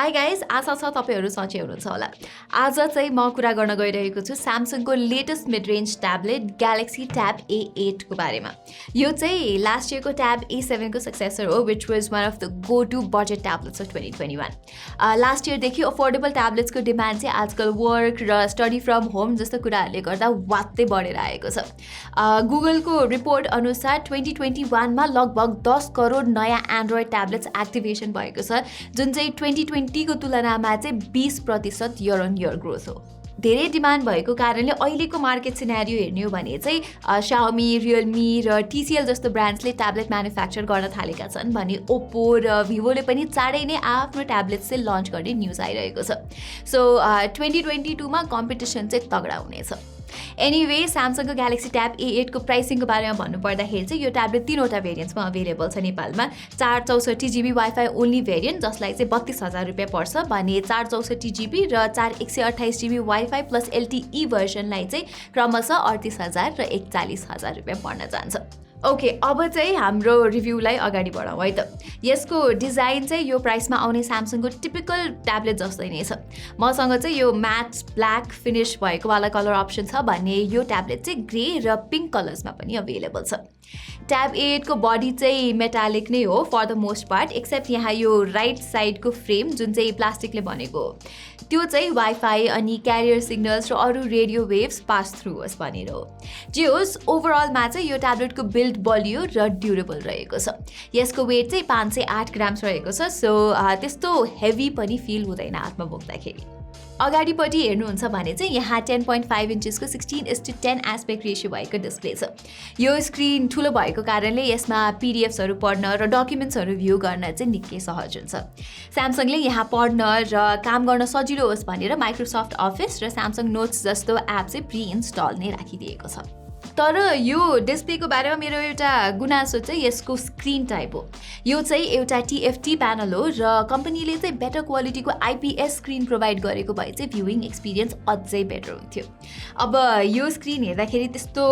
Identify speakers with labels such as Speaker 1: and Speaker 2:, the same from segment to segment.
Speaker 1: Hi guys, आशा छ तपाईँहरू सन्चै हुनुहुन्छ होला। आज चाहिँ म कुरा गर्न गइरहेको छु स्यामसङको latest mid range tablet galaxy tab A8 को बारेमा। यो चाहिँ लास्ट इयरको ट्याब A7 को सक्सेसर हो, which was one of the go to budget tablets of 2021। Last इयरदेखि अफोर्डेबल ट्याब्लेट्सको डिमान्ड चाहिँ आजकल वर्क र स्टडी फ्रम होम जस्तो कुराहरूले गर्दा वात्तै बढेर आएको छ। गुगलको रिपोर्ट अनुसार 2021मा लगभग 10 करोड नयाँ एन्ड्रोइड ट्याब्लेट्स एक्टिभेसन भएको छ, जुन चाहिँ 2020 को तुलनामा चाहिँ 20% इयर अन इयर ग्रोथ हो। धेरै डिमान्ड भएको कारणले अहिलेको मार्केट सिनेरियो हेर्ने हो भने चाहिँ Xiaomi, Realme र TCL जस्तो ब्रान्ड्सले ट्याब्लेट म्यानुफ्याक्चर गर्न थालेका छन् भने Oppo र Vivoले पनि चाँडै नै आफ्नो ट्याब्लेट चाहिँ लन्च गर्ने न्युज आइरहेको छ। सो 2022मा कम्पिटिसन चाहिँ तगडा हुनेछ। एनिवे, स्यामसङको ग्यालेक्सी ट्याब A8 को प्राइसिङको बारेमा भन्नुपर्दाखेरि चाहिँ यो ट्याब्लेट 3वटा भेरिएन्ट्समा अभाइलेबल छ नेपालमा। 464 GB वाइफाई ओन्ली भेरिएन्ट जसलाई चाहिँ 32,000 रुपियाँ पर्छ भने 464 GB र 128 GB वाइफाई प्लस LTE भर्जनलाई चाहिँ क्रमशः 38,000 र 41,000 रुपियाँ पर्न जान्छ। ओके, अब चाहिँ हाम्रो रिभ्यूलाई अगाडि बढाउँ है त। यसको डिजाइन चाहिँ यो प्राइसमा आउने स्यामसङको टिपिकल ट्याब्लेट जस्तै नै छ। मसँग चाहिँ यो म्याट ब्ल्याक फिनिस भएको वाला कलर अप्सन छ भने यो ट्याब्लेट चाहिँ ग्रे र पिङ्क कलर्समा पनि अभाइलेबल छ। ट्याब A8 को बडी चाहिँ मेटालिक नै हो for the most part, except यहाँ यो राइट साइडको फ्रेम जुन चाहिँ प्लास्टिकले बनेको हो त्यो चाहिँ वाइफाई अनि क्यारियर सिग्नल्स र अरू रेडियो वेभ्स पास थ्रु होस् भनेर हो। जे होस्, ओभरअलमा चाहिँ यो ट्याब्लेटको बिल्ड बलियो र ड्युरेबल रहेको छ। यसको वेट चाहिँ 508 ग्राम्स रहेको छ, सो त्यस्तो हेभी पनि फिल हुँदैन हातमा बोक्दाखेरि। अगाडिपट्टि हेर्नुहुन्छ भने चाहिँ यहाँ 10.5 इन्चेसको 16:10 एस्पेक्ट रेसियो भएको डिस्प्ले छ। यो स्क्रिन ठुलो भएको कारणले यसमा PDFsहरू पढ्न र डकुमेन्ट्सहरू भ्यू गर्न चाहिँ निकै सहज हुन्छ। स्यामसङले यहाँ पढ्न र काम गर्न सजिलो होस् भनेर माइक्रोसफ्ट अफिस र स्यामसङ नोट्स जस्तो एप चाहिँ प्रि इन्स्टल नै राखिदिएको छ। तर यो डिस्प्लेको बारेमा मेरो एउटा गुनासो चाहिँ यसको स्क्रिन टाइप हो। यो चाहिँ एउटा TFT प्यानल हो र कम्पनीले चाहिँ बेटर क्वालिटीको IPS स्क्रिन प्रोभाइड गरेको भए चाहिँ भ्युइङ एक्सपिरियन्स अझै बेटर हुन्थ्यो। अब यो स्क्रिन हेर्दाखेरि त्यस्तो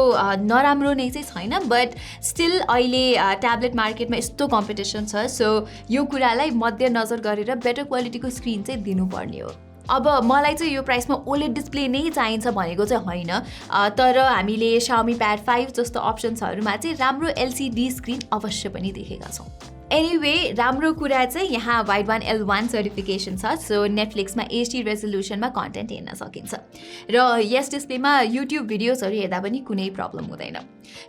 Speaker 1: नराम्रो नै चाहिँ छैन, बट स्टिल अहिले ट्याब्लेट मार्केटमा यस्तो कम्पिटिसन छ, सो यो कुरालाई मध्यनजर गरेर बेटर क्वालिटीको स्क्रिन चाहिँ दिनुपर्ने हो। अब मलाई चाहिँ यो प्राइसमा OLED डिस्प्ले नै चाहिन्छ भनेको चाहिँ होइन, तर हामीले Xiaomi Pad 5 जस्तो अप्सन्सहरूमा चाहिँ राम्रो LCD स्क्रिन अवश्य पनि देखेका छौँ। एनिवे, राम्रो कुरा चाहिँ यहाँ वाइड 1L1 सर्टिफिकेसन छ, सो नेटफ्लिक्समा HD रेजोल्युसनमा कन्टेन्ट हेर्न सकिन्छ र यस डिस्प्लेमा युट्युब भिडियोजहरू हेर्दा पनि कुनै प्रब्लम हुँदैन।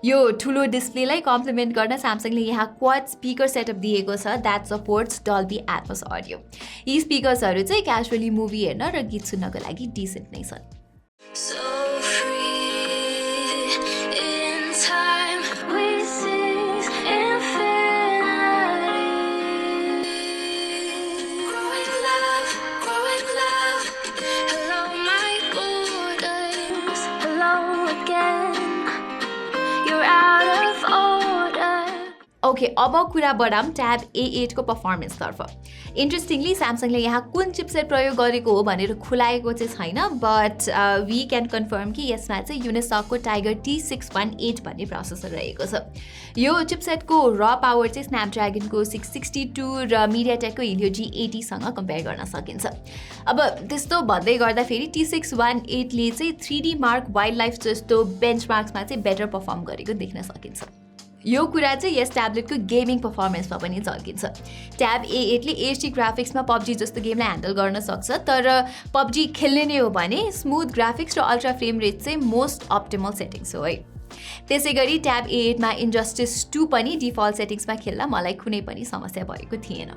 Speaker 1: यो ठुलो डिस्प्लेलाई कम्प्लिमेन्ट गर्न स्यामसङले यहाँ क्वाड स्पिकर सेटअप दिएको छ that supports Dolby Atmos audio. यी स्पिकर्सहरू चाहिँ क्याजुअली मुभी हेर्न र गीत सुन्नको लागि डिसेन्ट नै छन्। ओके, अब कुरा बढाऊँ ट्याब A8 को पर्फर्मेन्सतर्फ। इन्ट्रेस्टिङली स्यामसङले यहाँ कुन चिपसेट प्रयोग गरेको हो भनेर खुलाएको चाहिँ छैन, बट वी क्यान कन्फर्म कि यसमा चाहिँ युनिसकको टाइगर T618 भन्ने प्रोसेसर रहेको छ। यो चिपसेटको र पावर चाहिँ स्न्यापड्रागनको 662 र मिडियाटेकको हिलियो G80 सँग कम्पेयर गर्न सकिन्छ। अब त्यस्तो भन्दै गर्दा फेरि T618 ले चाहिँ 3D मार्क वाइल्ड लाइफ जस्तो बेन्चमार्क्समा चाहिँ बेटर पर्फर्म गरेको देख्न सकिन्छ। यो कुरा चाहिँ यस ट्याब्लेटको गेमिङ पर्फर्मेन्समा पनि झल्किन्छ। ट्याब A8 ले HD ग्राफिक्समा PUBG जस्तो गेमलाई ह्यान्डल गर्न सक्छ, तर PUBG खेल्ने नै हो भने स्मुथ ग्राफिक्स र अल्ट्रा फ्रेम रेट चाहिँ मोस्ट अप्टिमल सेटिङ्स हो है। त्यसै गरी ट्याब A8 मा इन्जस्टिस 2 पनि डिफल्ट सेटिङ्समा खेल्दा मलाई कुनै पनि समस्या भएको थिएन।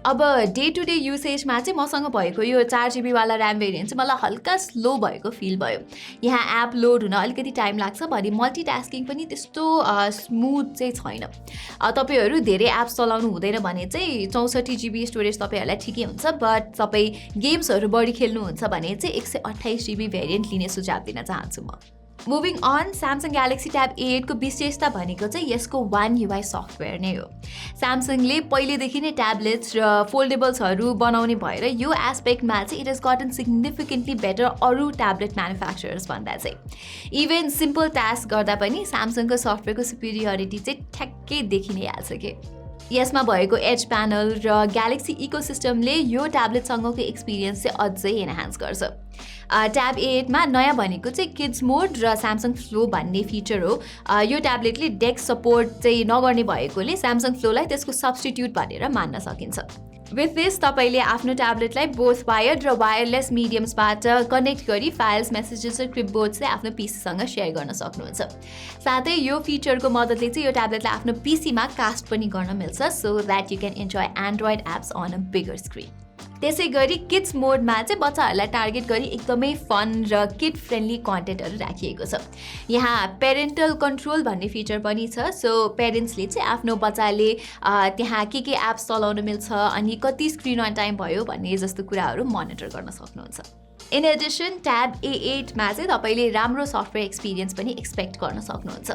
Speaker 1: अब डे टु डे युसेजमा चाहिँ मसँग भएको यो 4 GB वाला ऱ्याम भेरिएन्ट चाहिँ मलाई हल्का स्लो भएको फिल भयो। यहाँ एप लोड हुन अलिकति टाइम लाग्छ भने मल्टिटास्किङ पनि त्यस्तो स्मुथ चाहिँ छैन। तपाईँहरू धेरै एप्स चलाउनु हुँदैन भने चाहिँ 64 GB स्टोरेज तपाईँहरूलाई ठिकै हुन्छ, बट तपाईँ गेम्सहरू बढी खेल्नुहुन्छ भने चाहिँ 128 GB भेरिएन्ट लिने सुझाव दिन चाहन्छु म। Moving on, Samsung Galaxy tab A8 को विशेषता भनेको चाहिँ यसको One UI सफ्टवेयर नै हो। स्यामसङले पहिलेदेखि नै ट्याब्लेट्स र फोल्डेबल्सहरू बनाउने भएर यो एस्पेक्टमा चाहिँ इट हेज गटन सिग्निफिकेन्टली बेटर अरू ट्याब्लेट म्यानुफ्याक्चरर्स भन्दा चाहिँ। इभन सिम्पल टास्क गर्दा पनि स्यामसङको सफ्टवेयरको सुपिरियरिटी चाहिँ ठ्याक्कै देखि नै हाल्छ के। यसमा भएको एज प्यानल र ग्यालेक्सी इकोसिस्टमले यो ट्याब्लेटसँगको एक्सपिरियन्स चाहिँ अझै एनहान्स गर्छ। ट्याब A8 मा नयाँ भनेको चाहिँ किड्स मोड र स्यामसङ फ्लो भन्ने फिचर हो। यो ट्याब्लेटले डेस्क सपोर्ट चाहिँ नगर्ने भएकोले स्यामसङ फ्लोलाई त्यसको सब्स्टिट्युट भनेर मान्न सकिन्छ। विथ दिस तपाईँले आफ्नो ट्याब्लेटलाई बोथ वायर्ड र वायरलेस मिडियम्सबाट कनेक्ट गरी फाइल्स, मेसेजेस र क्लिपबोर्ड चाहिँ आफ्नो पीसीसँग सेयर गर्न सक्नुहुन्छ। साथै यो फिचरको मद्दतले चाहिँ यो ट्याब्लेटलाई आफ्नो पीसीमा कास्ट पनि गर्न मिल्छ, so that you can enjoy Android apps on a bigger screen. त्यसै गरी किड्स मोडमा चाहिँ बच्चाहरूलाई टार्गेट गरी एकदमै फन र किड फ्रेन्डली कन्टेन्टहरू राखिएको छ। यहाँ पेरेन्टल कन्ट्रोल भन्ने फिचर पनि छ, सो पेरेन्ट्सले चाहिँ आफ्नो बच्चाले त्यहाँ के एप्स चलाउन मिल्छ अनि कति स्क्रिन अन टाइम भयो भन्ने जस्तो कुराहरू मोनिटर गर्न सक्नुहुन्छ। इन एडिसन ट्याब A8 मा चाहिँ तपाईँले राम्रो सफ्टवेयर एक्सपिरियन्स पनि एक्सपेक्ट गर्न सक्नुहुन्छ।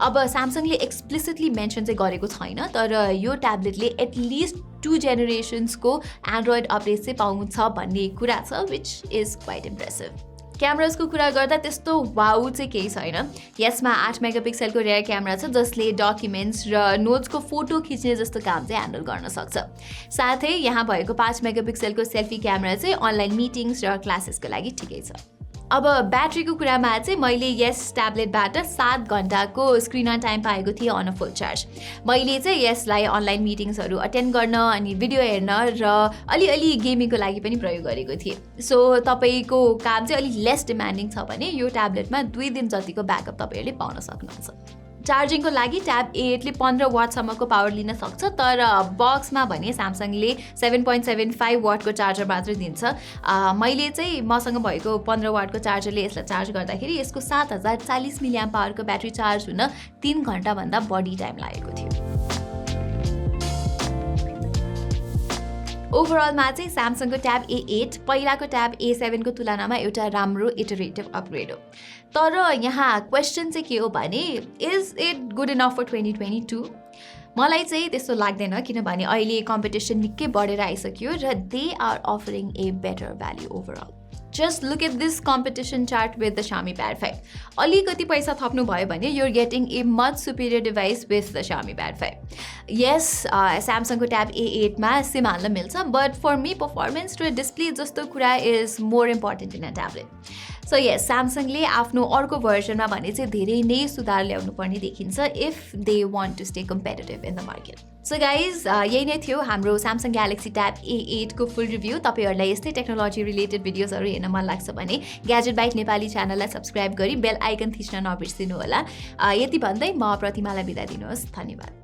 Speaker 1: अब स्यामसङले एक्सप्लिसिटली मेन्सन चाहिँ गरेको छैन, तर यो ट्याब्लेटले एटलिस्ट 2 जेनेरेसन्सको एन्ड्रोइड अपडेट चाहिँ पाउँछ भन्ने कुरा छ, विच इज क्वाइट इम्प्रेसिभ। क्यामेराजको कुरा गर्दा त्यस्तो वाउ चाहिँ केही छैन। यसमा 8 मेगापिक्सलको रेयर क्यामेरा छ जसले डकुमेन्ट्स र नोट्सको फोटो खिच्ने जस्तो काम चाहिँ ह्यान्डल गर्न सक्छ। साथै यहाँ भएको 5 मेगापिक्सलको सेल्फी क्यामेरा चाहिँ अनलाइन मिटिङ्स र क्लासेसको लागि ठिकै छ। अब ब्याट्रीको कुरामा चाहिँ मैले यस ट्याब्लेटबाट 7 घन्टाको स्क्रिन अन टाइम पाएको थिएँ अन अ फुल चार्ज। मैले चाहिँ यसलाई अनलाइन मिटिङ्सहरू अटेन्ड गर्न अनि भिडियो हेर्न र अलिअलि गेमिङको लागि पनि प्रयोग गरेको थिएँ। सो तपाईँको काम चाहिँ अलिक लेस डिमान्डिङ छ भने यो ट्याब्लेटमा 2 दिन जतिको ब्याकअप तपाईँहरूले पाउन सक्नुहुन्छ। चार्जिङको लागि ट्याब A8 ले 15 वाटसम्मको पावर लिन सक्छ, तर बक्समा भने स्यामसङले 7.75 वाटको चार्जर मात्र दिन्छ। मैले चाहिँ मसँग भएको 15 वाटको चार्जरले यसलाई चार्ज गर्दाखेरि यसको 7040 मिलियम पावरको ब्याट्री चार्ज हुन 3 घन्टाभन्दा बढी टाइम लागेको थियो। ओभरअलमा चाहिँ स्यामसङको ट्याब A8 पहिलाको ट्याब A7 को तुलनामा एउटा राम्रो इटरेटिभ अपग्रेड हो। तर यहाँ क्वेसन चाहिँ के हो भने is it good enough for 2022? मलाई चाहिँ त्यस्तो लाग्दैन, किनभने अहिले कम्पिटिसन निकै बढेर आइसक्यो र they are offering a better value overall. Just look at this competition chart with the Xiaomi Pad 5. अलिकति पैसा थप्नु भयो भने you're getting a much superior device with the Xiaomi Pad 5. Yes, Samsungको ट्याब A8 मा सिम हाल्न मिल्छ, but for me performance र डिस्प्ले जस्तो कुरा is more important in a tablet. So yes, Samsungले आफ्नो अर्को भर्जनमा भने चाहिँ धेरै नै सुधार ल्याउनु पर्ने देखिन्छ if they want to stay competitive in the market. So guys, यही नै थियो हाम्रो Samsung Galaxy Tab A8 को फुल रिभ्यू। तपाईहरुलाई यस्तै टेक्नोलोजी रिलेटेड भिडियोजहरु हेर्न मन लाग्छ भने ग्याजेट बाइट नेपाली च्यानललाई सब्स्क्राइब गरी बेल आइकन थिच्न नबिर्सिनु होला। यति भन्दै म प्रतिमालाई बिदा दिनुहोस्। धन्यवाद।